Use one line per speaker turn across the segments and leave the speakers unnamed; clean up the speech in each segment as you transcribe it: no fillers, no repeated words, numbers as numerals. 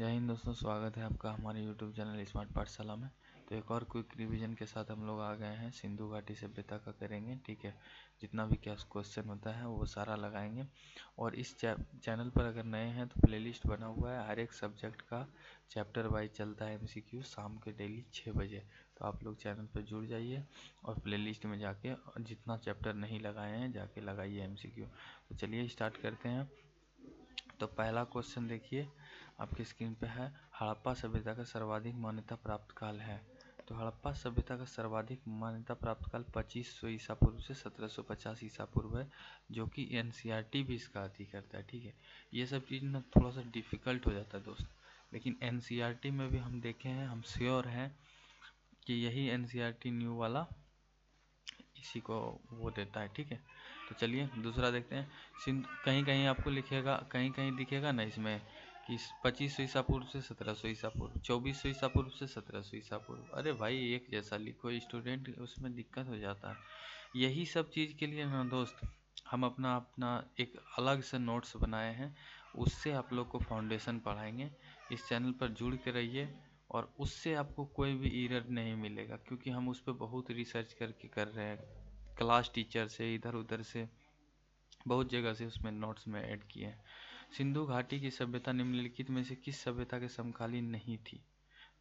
जय हिंद दोस्तों, स्वागत है आपका हमारे YouTube चैनल स्मार्ट पाठशाला में। तो एक और क्विक रिवीजन के साथ हम लोग आ गए हैं। सिंधु घाटी सभ्यता का करेंगे, ठीक है। जितना भी क्या क्वेश्चन होता है वो सारा लगाएंगे। और इस चैनल पर अगर नए हैं तो प्लेलिस्ट बना हुआ है, हर एक सब्जेक्ट का चैप्टर वाइज चलता है MCQ शाम के डेली 6 बजे। तो आप लोग चैनल पर जुड़ जाइए और प्लेलिस्ट में जाके जितना चैप्टर नहीं लगाए हैं जाके लगाइए MCQ। तो चलिए स्टार्ट करते हैं। तो पहला क्वेश्चन देखिए आपकी स्क्रीन पे है, हड़प्पा सभ्यता का सर्वाधिक मान्यता प्राप्त काल है। तो हड़प्पा सभ्यता का सर्वाधिक मान्यता प्राप्त काल 2500 ईसा पूर्व से 1750 ईसा पूर्व है, जो कि NCERT भी इसका अति करता है, ठीक है। ये सब चीज़ ना थोड़ा सा डिफिकल्ट हो जाता है दोस्त, लेकिन NCERT में भी हम देखे हैं, हम श्योर हैं कि यही NCERT न्यू वाला इसी को वो देता है, ठीक है। तो चलिए दूसरा देखते हैं। कहीं कहीं आपको लिखेगा, कहीं कहीं दिखेगा ना इसमें कि 2500 ईसा पूर्व से 1700 ईसा पूर्व, 2400 ईसा पूर्व से 1700 ईसा पूर्व। अरे भाई एक जैसा लिखो, स्टूडेंट उसमें दिक्कत हो जाता है। यही सब चीज़ के लिए ना दोस्त हम अपना अपना एक अलग से नोट्स बनाए हैं, उससे आप लोग को फाउंडेशन पढ़ाएंगे। इस चैनल पर जुड़ के रहिए और उससे आपको कोई भी एरर नहीं मिलेगा, क्योंकि हम उस पर बहुत रिसर्च करके कर रहे हैं। क्लास टीचर से, इधर उधर से, बहुत जगह से उसमें नोट्स में ऐड किए हैं। सिंधु घाटी की सभ्यता निम्नलिखित में से किस सभ्यता के समकालीन नहीं थी?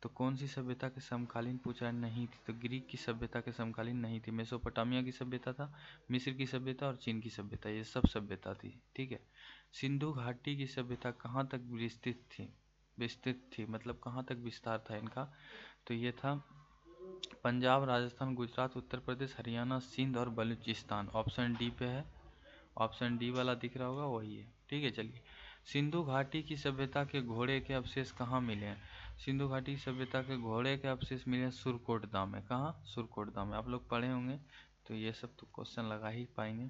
तो कौन सी सभ्यता के समकालीन पूछा नहीं थी? तो ग्रीक की सभ्यता के समकालीन नहीं थी। मेसोपोटामिया की सभ्यता था, मिस्र की सभ्यता और चीन की सभ्यता, ये सब सभ्यता थी, ठीक है। सिंधु घाटी की सभ्यता कहाँ तक विस्तृत थी मतलब कहाँ तक विस्तार था इनका? तो ये था पंजाब, राजस्थान, गुजरात, उत्तर प्रदेश, हरियाणा, सिंध और बलूचिस्तान। ऑप्शन डी पे है, ऑप्शन डी वाला दिख रहा होगा वही है, ठीक है। चलिए, सिंधु घाटी की सभ्यता के घोड़े के अवशेष कहाँ मिले हैं? सिंधु घाटी की सभ्यता के घोड़े के अवशेष मिले हैं सुरकोटदा में। कहाँ? सुरकोटदा में। आप लोग पढ़े होंगे तो ये सब तो क्वेश्चन लगा ही पाएंगे।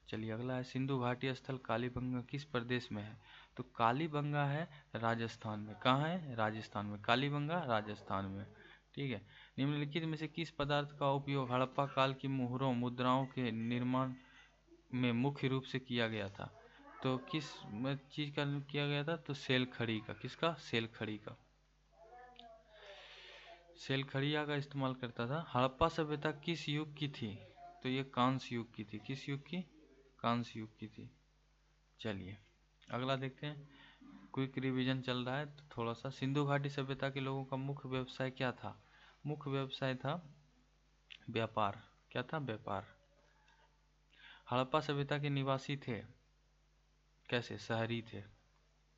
चलिए अगला है, सिंधु घाटी स्थल कालीबंगा किस प्रदेश में है? तो कालीबंगा है राजस्थान में। कहाँ है? राजस्थान में। कालीबंगा राजस्थान में, ठीक है। निम्नलिखित में से किस पदार्थ का उपयोग हड़प्पा काल की मोहरों मुद्राओं के निर्माण में मुख्य रूप से किया गया था? तो किस चीज का किया गया था? तो सेल खड़ी का। किसका? सेल खड़ी का। सेल खड़िया का इस्तेमाल करता था। हड़प्पा सभ्यता किस युग की थी? तो ये कांस्य युग की थी। किस युग की? कांस्य युग की थी। चलिए अगला देखते हैं। क्विक रिवीजन चल रहा है तो थोड़ा सा। सिंधु घाटी सभ्यता के लोगों का मुख्य व्यवसाय क्या था? मुख्य व्यवसाय था व्यापार। क्या था? व्यापार। हड़प्पा सभ्यता के निवासी थे कैसे? शहरी थे,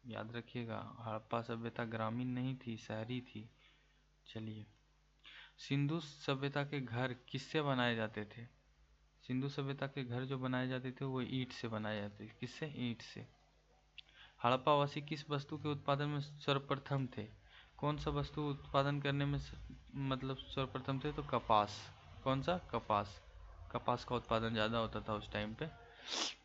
याद रखिएगा। हड़प्पा सभ्यता ग्रामीण नहीं थी, शहरी थी। चलिए, सिंधु सभ्यता के घर किससे बनाए जाते थे? सिंधु सभ्यता के घर जो बनाए जाते थे वो ईंट से बनाए जाते थे। किससे? ईंट से। हड़प्पावासी किस वस्तु के उत्पादन में सर्वप्रथम थे? कौन सा वस्तु उत्पादन करने में मतलब सर्वप्रथम थे? तो कपास। कौन सा? कपास। कपास का उत्पादन ज़्यादा होता था उस टाइम पे।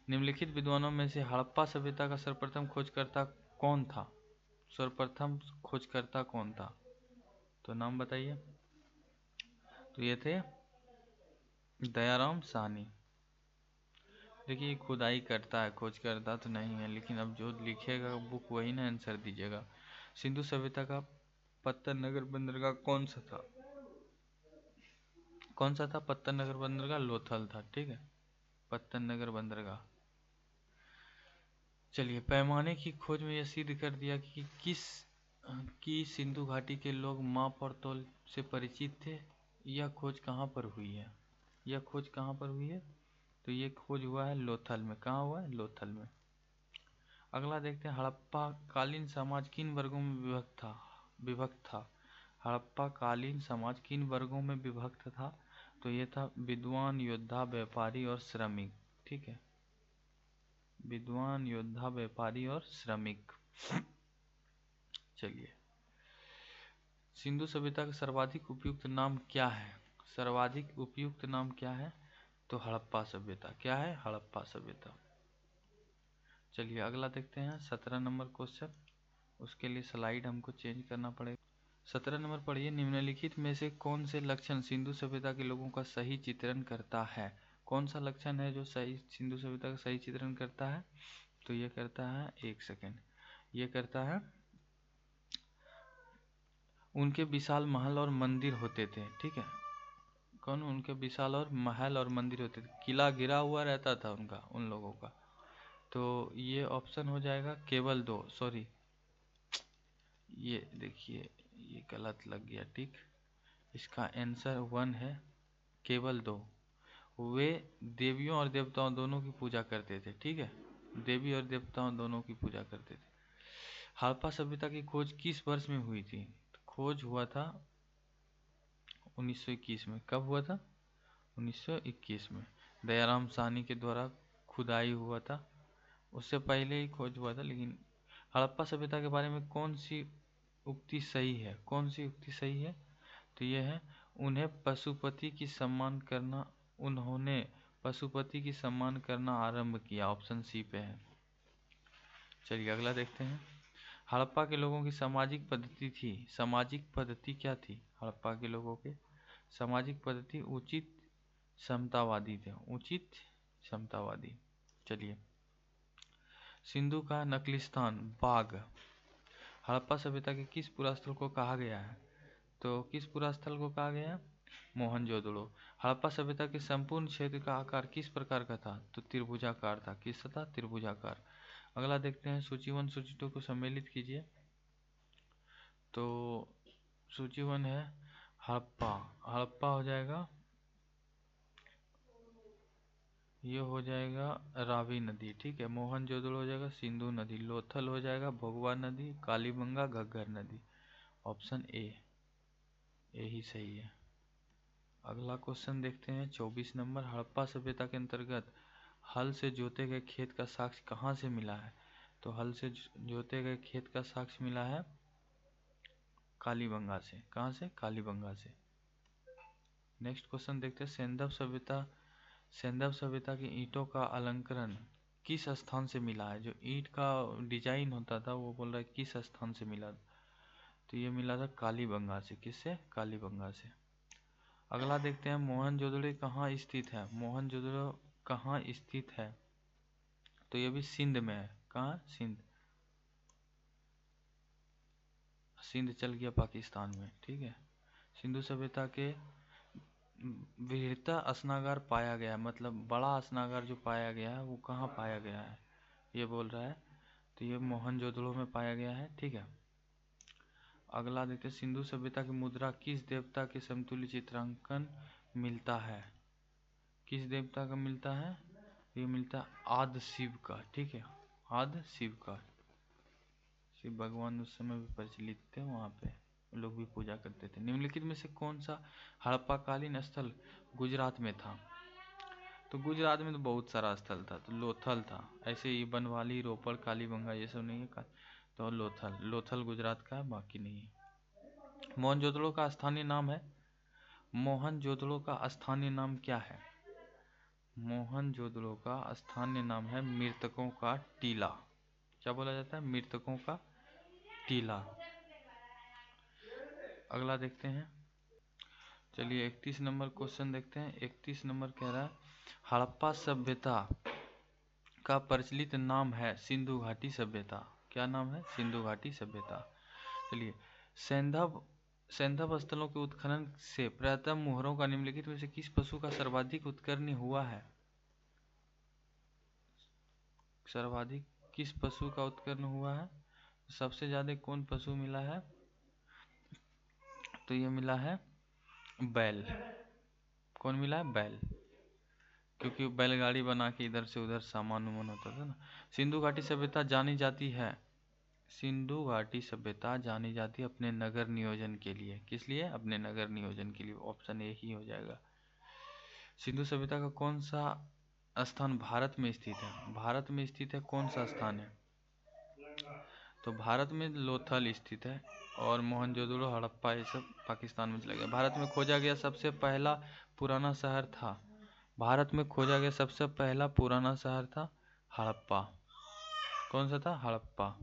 निम्नलिखित विद्वानों में से हड़प्पा सभ्यता का सर्वप्रथम खोजकर्ता कौन था? सर्वप्रथम खोजकर्ता कौन था? तो नाम बताइए। तो ये थे दयाराम साहनी। देखिए खुदाई करता है, खोज करता तो नहीं है, लेकिन अब जो लिखेगा बुक वही ना आंसर दीजिएगा। सिंधु सभ्यता का पत्तन नगर बंदरगाह कौन सा था? कौन सा था पत्तन नगर बंदरगाह? लोथल था, ठीक है। पत्तन नगर बंदरगाह। चलिए, पैमाने की खोज में यह सिद्ध कर दिया कि सिंधु घाटी के लोग माप और तौल से परिचित थे। यह खोज कहाँ पर हुई है? यह खोज कहाँ पर हुई है? तो ये खोज हुआ है लोथल में। कहाँ हुआ है? लोथल में। अगला देखते हैं, हड़प्पा कालीन समाज किन वर्गों में विभक्त था? हड़प्पा कालीन समाज किन वर्गों में विभक्त था? तो ये था विद्वान, योद्धा, व्यापारी और श्रमिक, ठीक है। विद्वान, योद्धा, व्यापारी और श्रमिक। चलिए, सिंधु सभ्यता का सर्वाधिक उपयुक्त नाम क्या है? सर्वाधिक उपयुक्त नाम क्या है? तो हड़प्पा सभ्यता। क्या है? हड़प्पा सभ्यता। चलिए अगला देखते हैं, 17 नंबर क्वेश्चन। उसके लिए स्लाइड हमको चेंज करना पड़ेगा। 17 नंबर पढ़िए, निम्नलिखित में से कौन से लक्षण सिंधु सभ्यता के लोगों का सही चित्रण करता है? कौन सा लक्षण है जो सही सिंधु सभ्यता का सही चित्रण करता है? तो ये करता है, एक सेकेंड, ये करता है उनके विशाल महल और मंदिर होते थे। ठीक है, कौन? उनके विशाल और महल और मंदिर होते थे, किला घिरा हुआ रहता था उनका, उन लोगों का। तो ये ऑप्शन हो जाएगा केवल दो, सॉरी ये देखिए ये गलत लग गया। ठीक, इसका आंसर 1 है, केवल दो। वे देवियों और देवताओं दोनों की पूजा करते थे। ठीक है, देवी और देवताओं दोनों की पूजा करते थे। हड़प्पा सभ्यता की खोज किस वर्ष में हुई थी? तो खोज हुआ था 1921 में। कब हुआ था? 1921 में। दयाराम साहनी के द्वारा खुदाई हुआ था, उससे पहले ही खोज हुआ था। लेकिन हड़प्पा सभ्यता के बारे में कौन सी उक्ति सही है? कौन सी उक्ति सही है? तो यह है, उन्होंने पशुपति की सम्मान करना आरंभ किया। ऑप्शन सी पे है। चलिए अगला देखते हैं। हड़प्पा के लोगों की सामाजिक पद्धति थी, सामाजिक पद्धति क्या थी? हड़प्पा के लोगों के सामाजिक पद्धति उचित समतावादी थे, उचित समतावादी। चलिए, सिंधु का नकलिस्तान बाग हड़प्पा सभ्यता के किस पुरास्थल को कहा गया है? तो किस पुरास्थल को कहा गया है? मोहनजोदड़ो। हड़प्पा सभ्यता के संपूर्ण क्षेत्र का आकार किस प्रकार का था? तो त्रिभुजाकार था। किस था? त्रिभुजाकार। अगला देखते हैं, सूची 1 सूची 2 को सम्मिलित कीजिए। तो सूची 1 है हड़प्पा, हड़प्पा हो जाएगा, ये हो जाएगा रावी नदी। ठीक है, मोहनजोदड़ो हो जाएगा सिंधु नदी, लोथल हो जाएगा भोगवा नदी, कालीबंगा घग्गर नदी। ऑप्शन ए, यही सही है। अगला क्वेश्चन देखते हैं 24 नंबर। हड़प्पा सभ्यता के अंतर्गत हल से जोते गए खेत का साक्ष्य कहाँ से मिला है? तो हल से जोते गए खेत का साक्ष्य मिला है कालीबंगा से। कहाँ से? कालीबंगा से। नेक्स्ट क्वेश्चन देखते हैं, सेंधव सभ्यता की ईंटों का अलंकरण किस स्थान से मिला है? जो ईंट का डिजाइन होता था वो बोल रहा है किस स्थान से मिला? तो ये मिला था कालीबंगा से। किससे? कालीबंगा से। अगला देखते हैं, मोहनजोदड़ो कहाँ स्थित है? मोहनजोदड़ो कहाँ स्थित है? तो ये भी सिंध में है। कहाँ? सिंध। सिंध चल गया पाकिस्तान में। ठीक है, सिंधु सभ्यता के वृहत्ता स्नागार पाया गया, मतलब बड़ा स्नागार जो पाया गया है वो कहाँ पाया गया है ये बोल रहा है। तो ये मोहनजोदड़ो में पाया गया है। ठीक है, अगला देखते हैं, सिंधु सभ्यता की मुद्रा किस देवता के समतुल्य चित्रांकन मिलता है? किस देवता का मिलता है? ये मिलता है आदि शिव का। ठीक है, आदि शिव का। शिव भगवान उस समय भी प्रचलित थे, वहाँ पे लोग भी पूजा करते थे। निम्नलिखित में से कौन सा हड़प्पा कालीन स्थल गुजरात में था? तो गुजरात में तो बहुत सारा स्थल था, तो लोथल था। ऐसे ही बनवाली, रोपड़, कालीबंगा ये सब नहीं है। तो लोथल, लोथल गुजरात का है, बाकी नहीं है। मोहनजोदड़ो का स्थानीय नाम है? मोहनजोदड़ो का स्थानीय नाम क्या है? मोहनजोदड़ो का स्थानीय नाम है मृतकों का टीला। क्या बोला जाता है? मृतकों का टीला। अगला देखते हैं, चलिए 31 नंबर क्वेश्चन देखते हैं। 31 नंबर कह रहा है, हड़प्पा सभ्यता का प्रचलित नाम है सिंधु घाटी सभ्यता। क्या नाम है? सिंधु घाटी सभ्यता। चलिए, सैंधव स्थलों के उत्खनन से प्राप्त मुहरों का निम्नलिखित में से किस पशु का सर्वाधिक उत्कीर्ण हुआ है? सर्वाधिक किस पशु का उत्कीर्ण हुआ है? सबसे ज्यादा कौन पशु मिला है? तो ये मिला है बैल। कौन मिला है? बैल, क्योंकि बैलगाड़ी बना के इधर से उधर सामान उमान होता था ना। सिंधु घाटी सभ्यता जानी जाती है, सिंधु घाटी सभ्यता जानी जाती है अपने नगर नियोजन के लिए। किस लिए? अपने नगर नियोजन के लिए। ऑप्शन ए ही हो जाएगा। सिंधु सभ्यता का कौन सा स्थान भारत में स्थित है? भारत में स्थित है कौन सा स्थान है? तो भारत में लोथल स्थित है, और मोहनजोदड़ो, हड़प्पा ये सब पाकिस्तान में चला गया। भारत में खोजा गया सबसे पहला पुराना शहर था, भारत में खोजा गया सबसे पहला पुराना शहर था हड़प्पा। कौन सा था? हड़प्पा।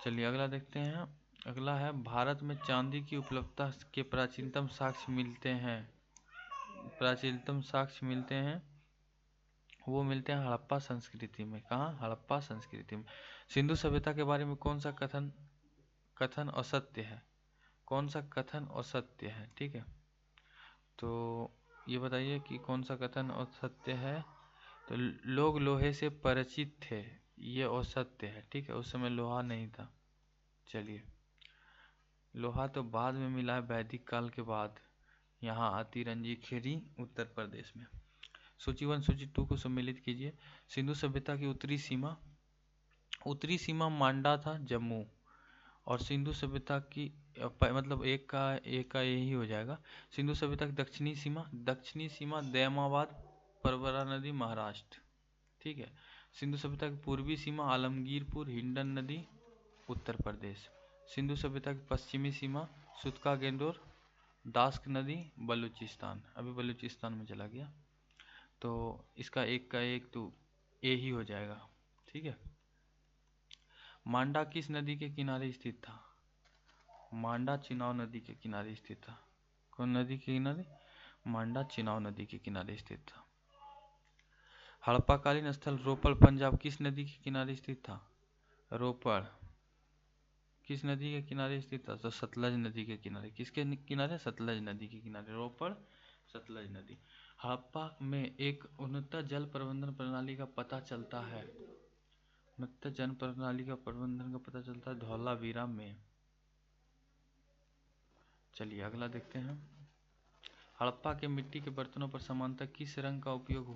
चलिए अगला देखते हैं। अगला है, भारत में चांदी की उपलब्धता के प्राचीनतम साक्ष्य मिलते हैं। प्राचीनतम साक्ष्य मिलते हैं, वो मिलते हैं हड़प्पा संस्कृति में। कहाँ? हड़प्पा संस्कृति में। सिंधु सभ्यता के बारे में कौन सा कथन असत्य है? कौन सा कथन असत्य है? ठीक है, तो ये बताइए कि कौन सा कथन असत्य है। तो लोग लोहे से परिचित थे, ये असत्य है। ठीक है, उस समय लोहा नहीं था। चलिए, लोहा तो बाद में मिला है, वैदिक काल के बाद। यहाँ आती रंजी खेरी उत्तर प्रदेश में। सूची 1 सूची 2 को सम्मिलित कीजिए। सिंधु सभ्यता की उत्तरी सीमा मांडा था, जम्मू। और सिंधु सभ्यता की मतलब एक का यही हो जाएगा। सिंधु सभ्यता की दक्षिणी सीमा दयामाबाद, परवरा नदी, महाराष्ट्र। ठीक है। सिंधु सभ्यता की पूर्वी सीमा आलमगीरपुर, हिंडन नदी, उत्तर प्रदेश। सिंधु सभ्यता की पश्चिमी सीमा सुतका गेंडोर, दास्क नदी, बलूचिस्तान। अभी बलूचिस्तान में चला गया, तो इसका एक का एक तो ए ही हो जाएगा। ठीक है। मांडा किस नदी के किनारे स्थित था? मांडा चिनाव नदी के किनारे स्थित था। कौन नदी के किनारे? मांडा चिनाव नदी के किनारे स्थित था। हड़प्पाकालीन स्थल रोपड़ पंजाब किस नदी के किनारे स्थित था? रोपड़ किस नदी के किनारे स्थित था? तो सतलज नदी के किनारे। किसके किनारे? सतलज नदी के किनारे। रोपड़ सतलज नदी। हड़प्पा में एक उन्नत जल प्रबंधन प्रणाली का पता चलता है। उन्नत जल प्रणाली का प्रबंधन का पता चलता है धौलावीरा में। चलिए अगला देखते हैं। हड़प्पा के मिट्टी के बर्तनों पर सामान्यतः किस रंग का उपयोग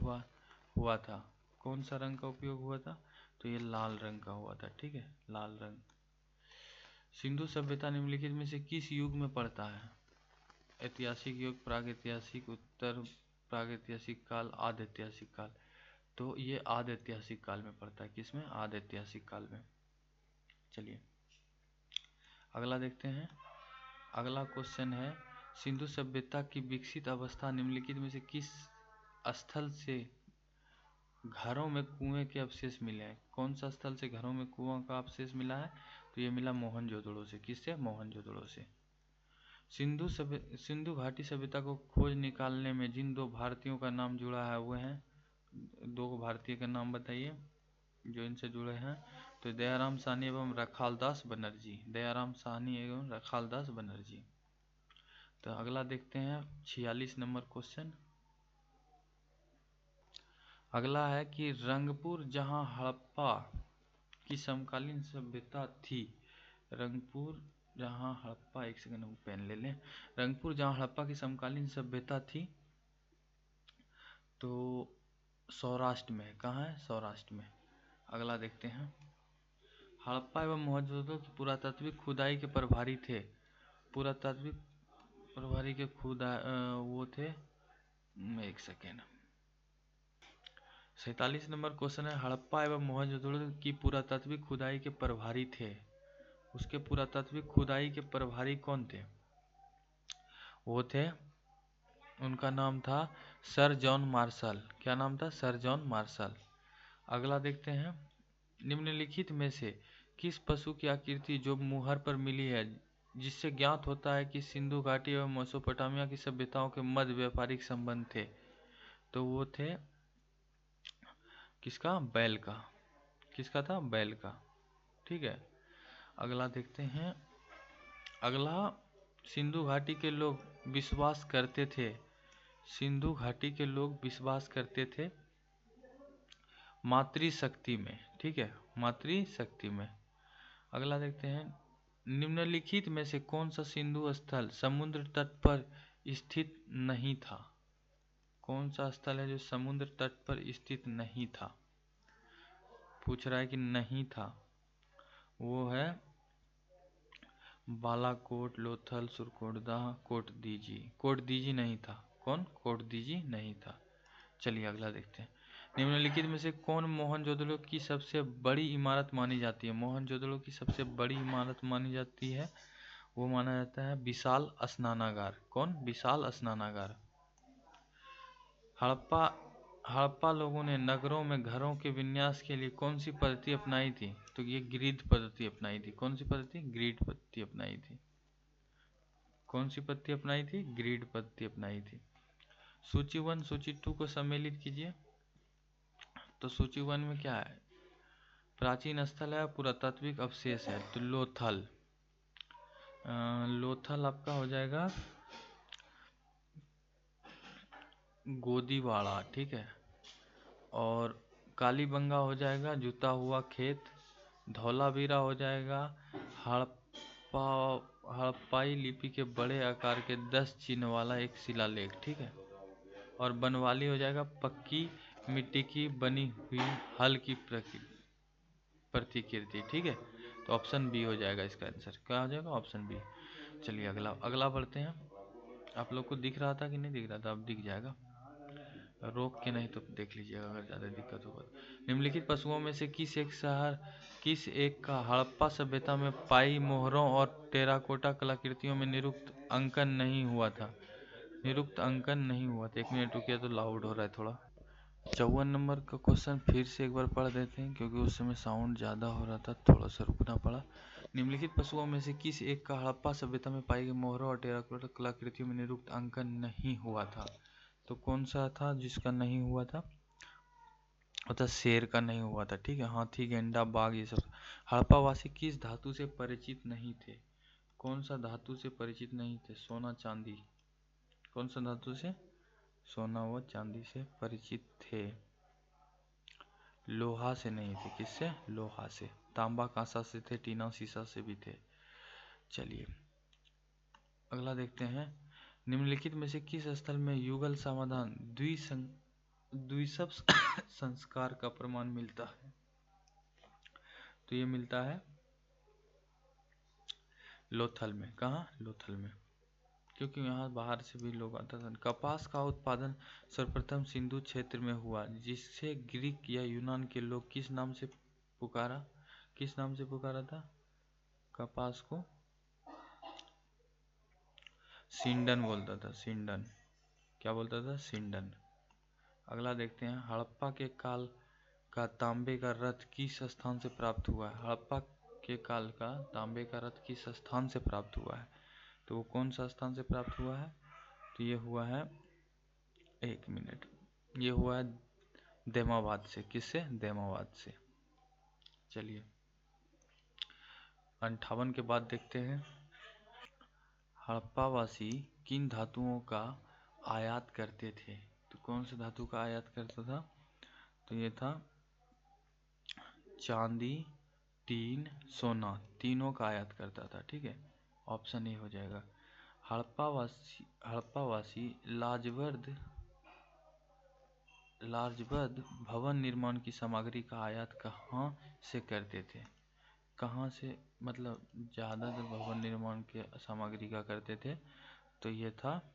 हुआ था? कौन सा रंग का उपयोग हुआ था? तो ये लाल रंग का हुआ था। ठीक है, लाल रंग। सिंधु सभ्यता निम्नलिखित में से किस युग में पड़ता है? ऐतिहासिक युग, प्रागैतिहासिक, उत्तर प्रागैतिहासिक काल, आद्य ऐतिहासिक काल। तो ये आद्य ऐतिहासिक काल में पड़ता है। किसमें? आद्य ऐतिहासिक काल में। चलिए अगला देखते हैं। अगला क्वेश्चन है, सिंधु सभ्यता की विकसित अवस्था निम्नलिखित में से किस स्थल से घरों में कुएं के अवशेष मिले हैं? कौन सा स्थल से घरों में कुआं का अवशेष मिला है? तो ये मिला मोहनजोदड़ो से। किससे? मोहनजोदड़ो से। सिंधु घाटी सभ्यता को खोज निकालने में जिन दो भारतीयों का नाम जुड़ा है वो हैं, दो भारतीय का नाम बताइए जो इनसे जुड़े हैं। तो दयाराम साहनी एवं रखालदास बनर्जी। दयाराम साहनी एवं रखालदास बनर्जी। तो अगला देखते हैं 46 नंबर क्वेश्चन। अगला है कि रंगपुर जहां हड़प्पा की समकालीन सभ्यता थी। रंगपुर जहां हड़प्पा, एक सेकंड हम पेन ले लें। रंगपुर जहां हड़प्पा की समकालीन सभ्यता थी, तो सौराष्ट्र में। कहाँ है? सौराष्ट्र में। अगला देखते हैं। हड़प्पा एवं मोहनजोदड़ो की पुरातात्विक खुदाई के प्रभारी थे। पुरातात्विक प्रभारी के वो थे, एक सेकेंड। 47 नंबर क्वेश्चन है, हड़प्पा एवं मोहनजोदड़ो की पुरातात्विक खुदाई के प्रभारी थे। उसके पुरातात्विक खुदाई के प्रभारी कौन थे? वो थे, उनका नाम था सर जॉन मार्शल। क्या नाम था? Sir John Marshall. अगला देखते हैं। निम्नलिखित में से किस पशु की आकृति जो मुहर पर मिली है जिससे ज्ञात होता है कि सिंधु घाटी एवं मेसोपोटामिया की सभ्यताओं के मध्य व्यापारिक संबंध थे? तो वो थे किसका? बैल का। किसका था? बैल का। ठीक है। अगला देखते हैं। अगला, सिंधु घाटी के लोग विश्वास करते थे। सिंधु घाटी के लोग विश्वास करते थे मातृशक्ति में। ठीक है, मातृशक्ति में। अगला देखते हैं। निम्नलिखित में से कौन सा सिंधु स्थल समुद्र तट पर स्थित नहीं था? कौन सा स्थल है जो समुद्र तट पर स्थित नहीं था? पूछ रहा है कि नहीं था। वो है बालाकोट, लोथल, सुरकोटदा, कोटदीजी। कोटदीजी नहीं था। कौन? कोटदीजी नहीं था। चलिए अगला देखते हैं। निम्नलिखित में से कौन मोहनजोदड़ो की सबसे बड़ी इमारत मानी जाती है? मोहनजोदड़ो की सबसे बड़ी इमारत मानी जाती है, वो माना जाता है विशाल स्नानागार। कौन? विशाल स्नानागार। हड़प्पा लोगों ने नगरों में घरों के विन्यास के लिए कौन सी पद्धति अपनाई थी? तो ये ग्रिड पद्धति अपनाई थी। कौन सी पद्धति? ग्रिड पद्धति अपनाई थी। कौन सी पद्धति अपनाई थी? ग्रिड पद्धति अपनाई थी। सूची 1 सूची 2 को सम्मिलित कीजिए। तो सूची 1 में क्या है? प्राचीन स्थल है, पुरातात्विक अवशेष है, तो लोथल। लोथल आपका हो जाएगा गोदीवाड़ा, ठीक है। और कालीबंगा हो जाएगा जुता हुआ खेत। धौलावीरा हो जाएगा हड़प्पा हड़प्पाई लिपि के बड़े आकार के 10 चिन्ह वाला एक शिलालेख, ठीक है। और बनवाली हो जाएगा पक्की मिट्टी की बनी हुई हल की प्रतिकृति, ठीक है। तो ऑप्शन बी हो जाएगा इसका आंसर। क्या हो जाएगा? Option B. चलिए अगला अगला बढ़ते हैं। आप लोग को दिख रहा था कि नहीं दिख रहा था? अब दिख जाएगा, रोक के नहीं तो देख लीजिएगा अगर ज़्यादा दिक्कत होगा। निम्नलिखित पशुओं में से किस एक का हड़प्पा सभ्यता में पाई मोहरों और टेराकोटा कलाकृतियों में निरुक्त अंकन नहीं हुआ था? निरुक्त अंकन नहीं हुआ था। 1 मिनट रुकिए, तो लाउड हो रहा है थोड़ा। 54 नंबर का क्वेश्चन फिर से एक बार पढ़ देते हैं क्योंकि उस समय साउंड ज़्यादा हो रहा था, थोड़ा सा रुकना पड़ा। निम्नलिखित पशुओं में से किस एक का हड़प्पा सभ्यता में पाई गई मोहरों और टेराकोटा कलाकृतियों में निरुक्त अंकन नहीं हुआ था? तो कौन सा था जिसका नहीं हुआ था? अतः शेर का नहीं हुआ था, ठीक है। हाथी, गेंडा, बाघ, ये सब। हड़प्पावासी किस धातु से परिचित नहीं थे? कौन सा धातु से परिचित नहीं थे? सोना, चांदी। कौन सा धातु से? सोना व चांदी से परिचित थे। लोहा से नहीं थे। किससे? लोहा से। तांबा, कांसा से थे। टीना, शीशा से भी थे। चलिए अगला देखते हैं। निम्नलिखित में से किस स्थल में युगल समाधान द्विसप संस्कार का प्रमाण मिलता है? तो ये मिलता है लोथल में। कहाँ? लोथल में, क्योंकि यहाँ बाहर से भी लोग आता था। कपास का उत्पादन सर्वप्रथम सिंधु क्षेत्र में हुआ, जिससे ग्रीक या यूनान के लोग किस नाम से पुकारा था? कपास को सिंडन बोलता था। सिंडन। क्या बोलता था? सिंडन। अगला देखते हैं। हड़प्पा के काल का तांबे का रथ किस स्थान से प्राप्त हुआ है? हड़प्पा के काल का तांबे का रथ किस स्थान से प्राप्त हुआ है? तो वो कौन सा स्थान से प्राप्त हुआ है? तो ये हुआ है, 1 मिनट, ये हुआ है देमाबाद से। किससे? देमाबाद से। चलिए 58 के बाद देखते हैं। हड़प्पावासी किन धातुओं का आयात करते थे? तो कौन से धातु का आयात करता था? तो ये था चांदी, टीन, सोना, तीनों का आयात करता था, ठीक है। ऑप्शन ए हो जाएगा। हड़प्पावासी लार्जबर्द भवन निर्माण की सामग्री का आयात कहाँ से करते थे? कहाँ से, मतलब ज़्यादातर भवन निर्माण के सामग्री का करते थे? तो ये था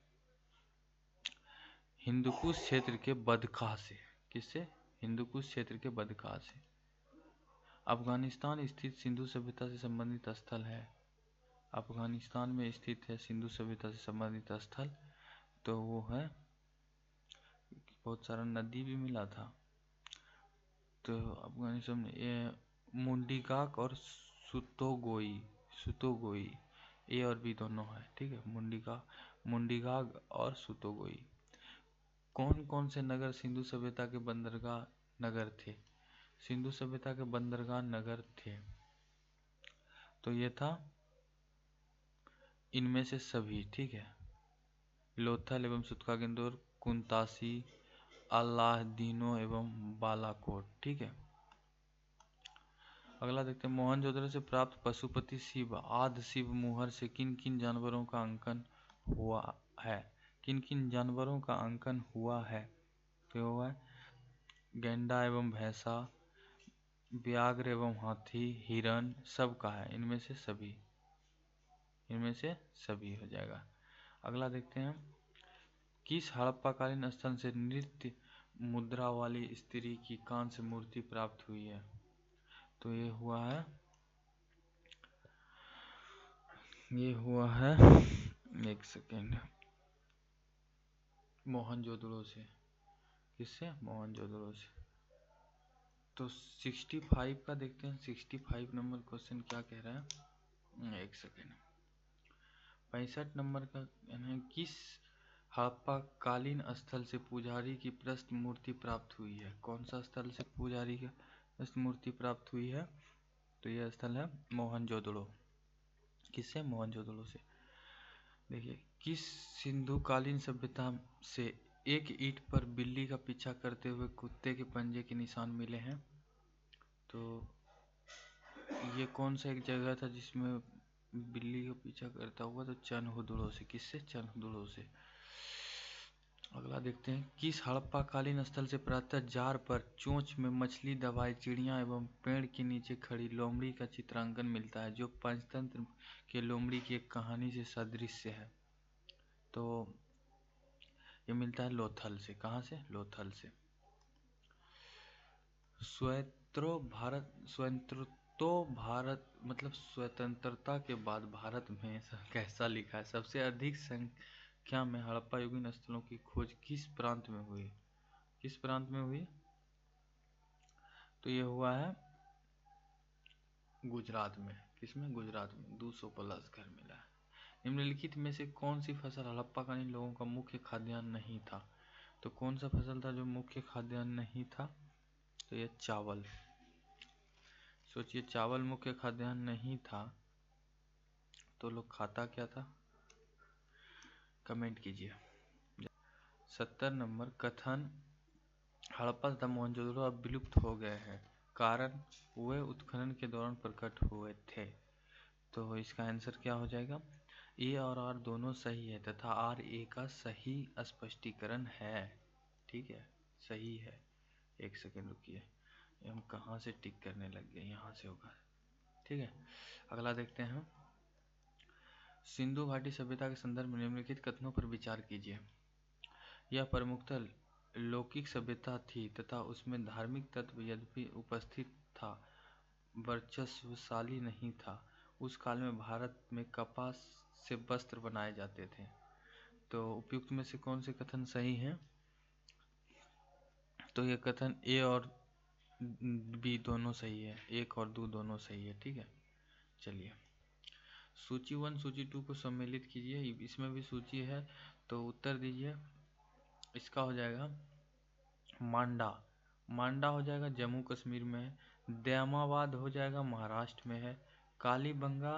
हिंदुकुश क्षेत्र के बदखाह से। किससे? हिंदुकुश क्षेत्र के बदखाह से। अफगानिस्तान स्थित सिंधु सभ्यता से संबंधित स्थल है। अफगानिस्तान में स्थित है सिंधु सभ्यता से संबंधित स्थल। तो वो है, बहुत सारा नदी भी मिला था। तो अफगानिस्तान में ये मुंडीगाक और सुतोगोई, ए और बी दोनों है, ठीक है। मुंडीगाग और सुतोगोई। कौन कौन से नगर सिंधु सभ्यता के बंदरगाह नगर थे? सिंधु सभ्यता के बंदरगाह नगर थे। तो ये था इनमें से सभी, ठीक है। लोथल एवं सुतकागिंदोर, कुंतासी, अल्लाहदीनो एवं बालाकोट, ठीक है। अगला देखते हैं। मोहनजोदड़ो से प्राप्त पशुपति शिव आदि शिव मुहर से किन किन जानवरों का अंकन हुआ है? किन किन जानवरों का अंकन हुआ है? तो हुआ है गेंडा एवं भैंसा, व्याघ्र एवं हाथी, हिरण, सब का है। इनमें से सभी हो जाएगा। अगला देखते हैं। किस हड़प्पाकालीन स्थल से नृत्य मुद्रा वाली स्त्री की कांस्य मूर्ति प्राप्त हुई है? तो ये हुआ है 1 सेकेंड, मोहनजोदड़ो से। किससे? मोहनजोदड़ो से। तो 65 का देखते हैं। 65 नंबर क्वेश्चन क्या कह रहा है? 1 सेकेंड। 65 नंबर का है, किस हड़प्पाकालीन स्थल से पुजारी की प्रश्न मूर्ति प्राप्त हुई है? कौन सा स्थल से पुजारी की मूर्ति प्राप्त हुई है? तो यह स्थल है मोहनजोदड़ो। किससे? मोहनजोदड़ो से। देखिए, किस सिंधुकालीन सभ्यता से एक ईंट पर बिल्ली का पीछा करते हुए कुत्ते के पंजे के निशान मिले हैं? तो ये कौन सा एक जगह था जिसमें बिल्ली का पीछा करता हुआ? तो चनहुदड़ो से। किससे? चनहुदड़ो से। अगला देखते हैं, किस हड़प्पाकालीन स्थल से प्रातः जार पर चोंच में मछली दबाई चिड़िया एवं पेड़ के नीचे खड़ी लोमड़ी का चित्रांकन मिलता है, जो पंचतंत्र के लोमड़ी की एक कहानी से सदृश्य है? तो ये मिलता है लोथल से। कहाँ से? लोथल से। स्वतंत्रता के बाद भारत में कैसा लिखा है? सबसे अधिक संख्या में हड़प्पा युगीन स्थलों की खोज किस प्रांत में हुई? किस प्रांत में हुई? तो ये हुआ है गुजरात में। किसमें? गुजरात में। 200 प्लस घर मिला है। निम्नलिखित में से कौन सी फसल हड़प्पाकालीन लोगों का मुख्य खाद्यान्न नहीं था? तो कौन सा फसल था जो मुख्य खाद्यान्न नहीं था? तो ये चावल। सोचिए, चावल मुख्य खाद्यान्न नहीं था तो लोग खाता क्या था? कमेंट कीजिए। 70 नंबर, कथन हड़प्पा तथा मोहनजोदड़ो अब विलुप्त हो गए हैं, कारण वे उत्खनन के दौरान प्रकट हुए थे। तो इसका आंसर क्या हो जाएगा? ए और आर दोनों सही है तथा आर ए का सही स्पष्टीकरण है। ठीक है, सही है। एक सेकेंड रुकिए, हम कहाँ से टिक करने लग गए? यहाँ से होगा। ठीक है, अगला देखते हैं। सिंधु घाटी सभ्यता के संदर्भ में निम्नलिखित कथनों पर विचार कीजिए। यह प्रमुखतः लौकिक सभ्यता थी तथा उसमें धार्मिक तत्व यद्यपि उपस्थित था, वर्चस्वशाली नहीं था। उस काल में भारत में कपास से वस्त्र बनाए जाते थे। तो उपयुक्त में से कौन से कथन सही हैं? तो ये कथन ए और बी दोनों सही है, 1 और 2 दोनों सही है। ठीक है, चलिए सूची 1 सूची 2 को सम्मिलित कीजिए। इसमें भी सूची है तो उत्तर दीजिए। इसका हो जाएगा मांडा। मांडा हो जाएगा जम्मू कश्मीर में है। दयामाबाद हो जाएगा महाराष्ट्र में है। कालीबंगा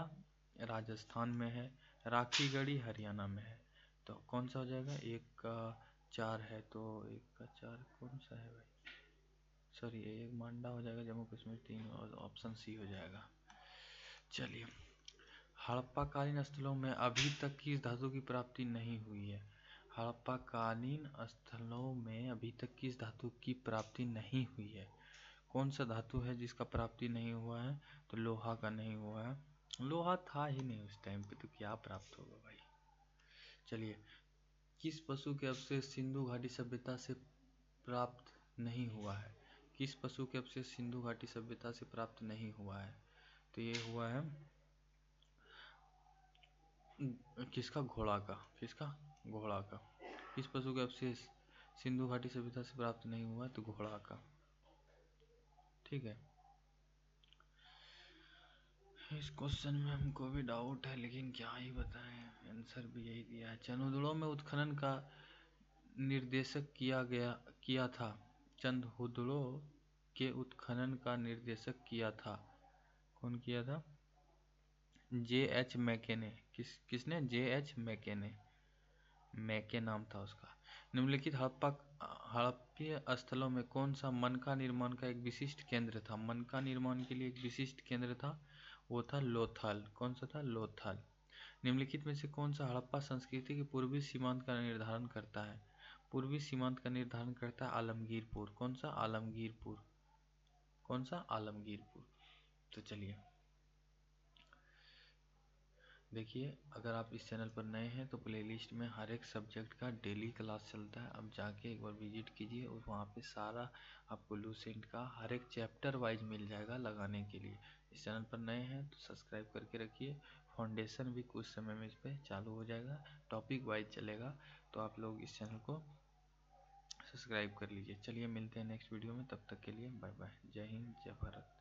राजस्थान में है। राखीगढ़ी हरियाणा में है। तो कौन सा हो जाएगा? 1 का 4 है तो 1 का 4 कौन सा है भाई? सॉरी, एक मांडा हो जाएगा जम्मू कश्मीर 3 और ऑप्शन सी हो जाएगा। चलिए, हड़प्पाकालीन स्थलों में अभी तक किस धातु की प्राप्ति नहीं हुई है? हड़प्पाकालीन स्थलों में अभी तक किस धातु की प्राप्ति नहीं हुई है? कौन सा धातु है जिसका प्राप्ति नहीं हुआ है? तो लोहा का नहीं हुआ है। लोहा था ही नहीं उस टाइम पे, तो क्या प्राप्त होगा भाई? चलिए, किस पशु के अवशेष सिंधु घाटी सभ्यता से प्राप्त नहीं हुआ है? किस पशु के अवशेष सिंधु घाटी सभ्यता से प्राप्त नहीं हुआ है? तो ये हुआ है किसका? घोड़ा का। किसका? घोड़ा का। किस पशु के अवशेष सिंधु घाटी सभ्यता से प्राप्त नहीं हुआ? तो घोड़ा का। ठीक है, इस क्वेश्चन में हमको भी डाउट है, लेकिन क्या ही बताएं, आंसर भी यही दिया है। चंदहुदड़ो में उत्खनन का निर्देशक किया था। चंदहुदड़ो के उत्खनन का निर्देशक किया था। कौन किया था? J.H. मैके ने। किसने? J.H. मैके नाम था उसका। निम्नलिखित हड़प्पीय स्थलों में कौन सा मनका निर्माण का एक विशिष्ट केंद्र था? मनका निर्माण के लिए एक विशिष्ट केंद्र था, वो था लोथल। कौन सा था? लोथल। निम्नलिखित में से कौन सा हड़प्पा संस्कृति के पूर्वी सीमांत का निर्धारण करता है? पूर्वी सीमांत का निर्धारण करता है आलमगीरपुर। कौन सा? आलमगीरपुर। कौन सा? आलमगीरपुर। तो चलिए देखिए, अगर आप इस चैनल पर नए हैं तो प्लेलिस्ट में हर एक सब्जेक्ट का डेली क्लास चलता है। अब जाके एक बार विजिट कीजिए और वहाँ पे सारा आपको लूसेंट का हर एक चैप्टर वाइज मिल जाएगा लगाने के लिए। इस चैनल पर नए हैं तो सब्सक्राइब करके रखिए। फाउंडेशन भी कुछ समय में इस पर चालू हो जाएगा, टॉपिक वाइज चलेगा, तो आप लोग इस चैनल को सब्सक्राइब कर लीजिए। चलिए मिलते हैं नेक्स्ट वीडियो में, तब तक के लिए बाय बाय। जय हिंद, जय भारत।